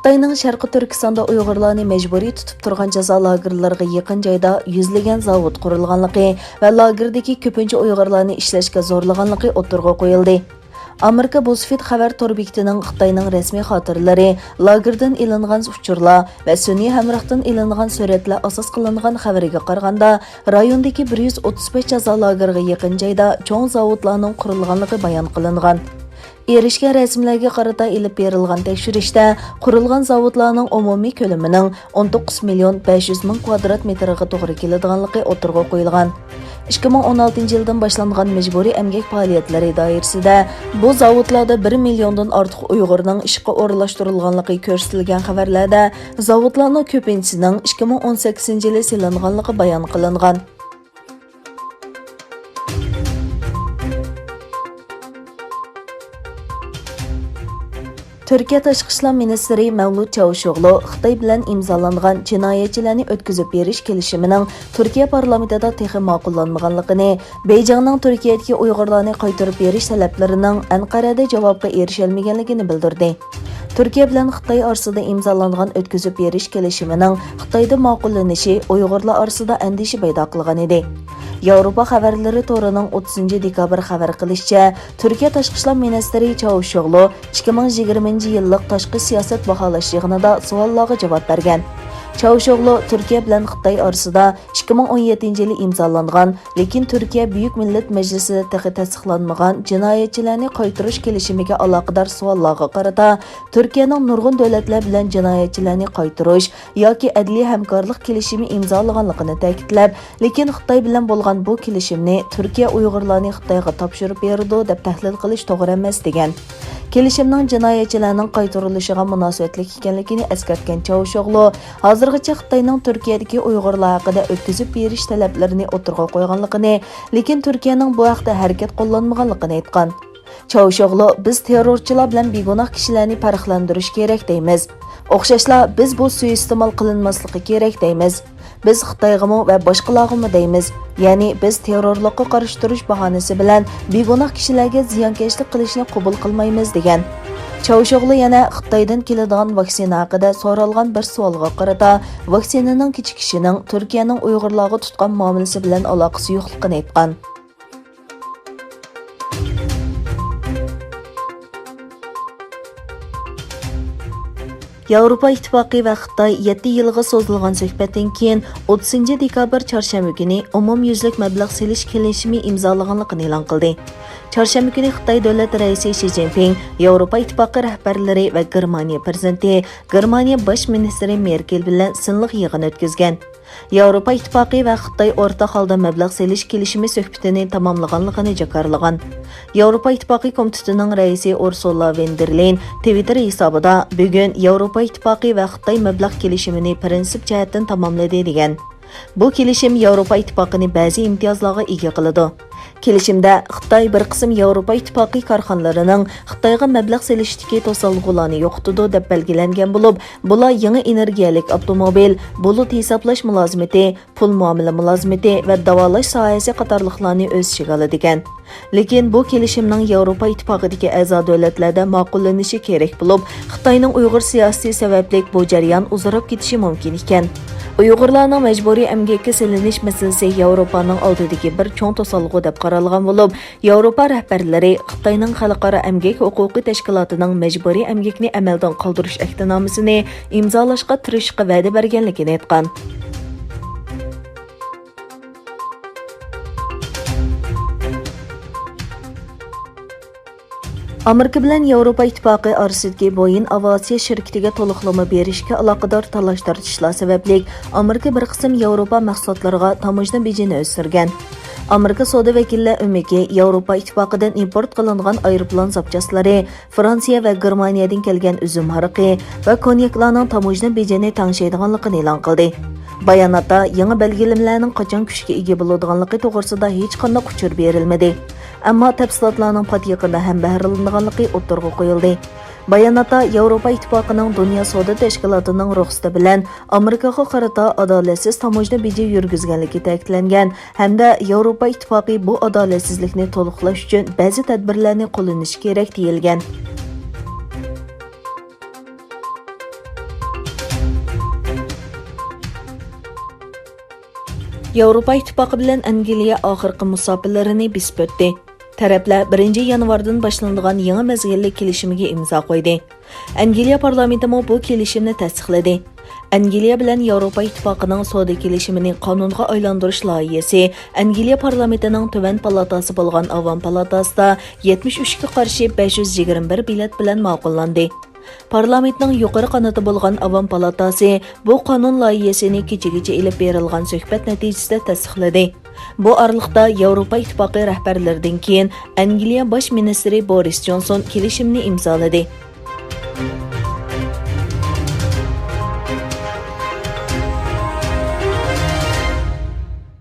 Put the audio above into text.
Xitoyning Sharqi Turkistonda Uyg'urlarni majburiy tutib turgan jazo lagerlariga yaqin joyda yuzlagan zavod qurilganligi va lagerdagi ko'pincha Uyg'urlarni ishlashga zo'rlaganligi o'tirg'a qo'yildi. Amerika BuzzFeed xabar torbekitining Xitoyning rasmiy xotiralari, lagerdan ilingan uchurlar va sun'iy hamrohdan ilingan suratlar asos qilingan xabariga qaraganda, rayondagi 135 jazo lageriga yaqin joyda cho'ng zavodlarning qurilganligi bayon qilingan. Erishgan rasmlarga qarata ilib berilgan tekshirishda qurilgan zavodlarning umumiy ko'lamining 19 million 500 ming kvadrat metrga to'g'ri keladiganligi o'tirg'a qo'yilgan. 2016 yildan boshlangan majburiy emgak faoliyatlari doirasida bu zavodlarda 1 milliondan ortiq Uyg'urning ishga o'rlashtirilganligi ko'rsatilgan xabarlarda zavodlarning ko'pinchisining 2018 yili silinganligi bayon qilingan. Türkiye Tashqi ishlar ministri Mavlud Çavuşoğlu Xitoy bilan imzolangan jinoyatchilarni o'tkazib berish kelishimining Turkiya parlamentida texi ma'qullanmaganligini, Beyjingning Turkiyadagi Uyg'urlarni qaytarib berish talablarining Anqarada javobga erishalmaganligini bildirdi. Turkiya bilan Xitoy orasida imzolangan o'tkazib berish kelishimining Xitoyda ma'qullanishi Uyg'urlar orasida andisha paydo qilgan edi. Yevropa xabarlari to'rining 30 dekabr xabar qilishicha, Turkiya Tashqi ishlar ministri Çavuşoğlu 2020 yillik tashqi siyosat baholash yig'inida savollarga javob bergan. Çavuşoğlu Turkiya bilan Xitoy orasida 2017 yili imzolangan, lekin Turkiya Buyuk Millat Majlisida tasdiqlanmagan jinoyatchilarni qaytarish kelishimiga aloqador savollarga qarata, Turkiyaning nurg'un davlatlar bilan jinoyatchilarni qaytarish yoki adliya hamkorlik kelishimi imzolaganligini ta'kidlab, lekin Xitoy bilan bo'lgan bu kelishimni Turkiya Uyg'urlarni Xitoyga topshirib berdi deb tahlil qilish to'g'ri emas degan. Kelishimning jinoyatchilarning qaytarilishiga munosabatli ekanligini eskartgan Çavuşoğlu, hozirgacha Xitoyning Turkiyadagi Uyg'urlar haqida o'tkazib berish talablarini o'tirg'a qo'yganligini, lekin Turkiyaning bu haqda harakat qo'llanmaganligini aytgan. Çavuşoğlu, biz terrorchilar bilan begunoh kishilarni farqlantirish kerak deymiz. O'xshashla biz bu suiiste'mol qilinmasligi kerak deymiz. Biz Xitoyg'imi va boshqalarg'imi deymiz. Ya'ni biz terrorlikqa qarshi turish bahonasi bilan begunoh kishilarga ziyonkashlik qilishni qabul qilmaymiz degan. Çavuşoğlu yana Xitoydan keladigan vaksina haqida so'ralgan bir savolga qarata, vaksinaning kechikishining Turkiyaning Uyg'urlarga tutgan muomalasi bilan aloqasi yo'qligini aytgan. Yevropa İttifaqı va Xitoy 7 yilga so'zilgan suhbatdan keyin 30 dekabr chorshanba kuni umumyuzlik mablag' selish kelishimi imzolaganligini e'lon qildi. Chorshanba kuni Xitoy davlat raisi Xi Jinping, Yevropa İttifaqı rahbarlari va Germaniya prezidenti, Germaniya bosh ministri Merkel bilan sinliq yig'in o'tkazgan. Yevropa İttifaqı va Xitoy o'rtaq holda mablag' selish kelishimi suhbatini tamomlaganligini jakarlagan. Yevropa İttifaqı komitetining raisi Ursula von der Leyen Twitter hisobida bugun Yevropa İttifaqı va Xitoy mablag' kelishimini prinsip jihatdan tamomladi degan. Bu kelishim Yevropa İttifaqini ba'zi imtiyozlarga ega qiladi. Kelishimda Xitoy bir qism Yevropa İttifaqı korxonalarining Xitoyga mablag' selishdagi to'salg'ularni yo'qotdi deb belgilangan bo'lib, bular yangi energiyalik avtomobil, bulut hisoblash mulozimati, pul muomala mulozimati va davolash sohasi qatorliqlarni o'z ichiga oladigan. Lekin bu kelishimning Yevropa İttifaqidagi a'zo davlatlarda ma'qullanishi kerak bo'lib, Xitoyning Uyg'ur siyosiy sababli bu jarayon uzarib ketishi mumkin ekan. Uyg'urlarning majburiy emgakka selinish masalasi Yevropaning oldidagi bir cho'ng to'salg'u deb qaralgan bo'lib, Yevropa rahbarlari Xitoyning xalqaro emgak huquqiy tashkilotining majburiy emgakni amaldan qoldirish ahdnomasini imzolashga tirishishga va'da berganligini aytgan. Amerika bilan Yevropa İttifaqı orasidagi Boeing aviatsiya shirkatiga to'liqlama berishga aloqador talash tortishlar sababli Amerika bir qism Yevropa mahsulotlariga tamojna bejini o'stirgan. Amerika savdo vakillari umiki Yevropa İttifoqidan import qilingan aeroplan zapchastlari, Fransiya va Germaniyadan kelgan uzum hariqi va konyaklarning tamojna bejini tangshaydiganligini e'lon qildi. Bayonotda yangi belgilamlarning qachon kuchga ega bo'ladiganligi to'g'risida hech qanday uchur berilmadi. Ammo tafsilotlarning patyiqida ham bahrilanganligi o'tirg'a qo'yildi. Bayonotda Yevropa İttifoqining Dunyo savdo tashkilotining ruxsati bilan Amerikaga qarata adolatsiz tamojna beji yurgizganligi ta'kidlangan hamda Yevropa İttifoqi bu adolatsizlikni to'liqlash uchun ba'zi tadbirlarni qo'llanishi kerak deyilgan. Yevropa İttifaqı bilan Angliya oxirgi musofirlarini besib o'tdi. Taraflar 1 yanvardan boshlanadigan yangi mezgillik kelishimiga imzo qo'ydi. Angliya parlamenti bu kelishimni tasdiqladi. Angliya bilan Yevropa İttifaqıning savdo kelishimini qonunga aylantirish loyihasi Angliya parlamentining tuvan palatasi bo'lgan Avam palatasida 73 ga qarshi 521 bilet bilan ma'qullandi. Parlamentning yuqori qanoti bo'lgan Avam palatasi bu qonun loyihasini kechagacha ilib berilgan suhbat natijasida tasdiqladi. Bu oraliqda Yevropa İttifaqı rahbarlaridan keyin Angliya bosh ministri Boris Johnson kelishimni imzoladi.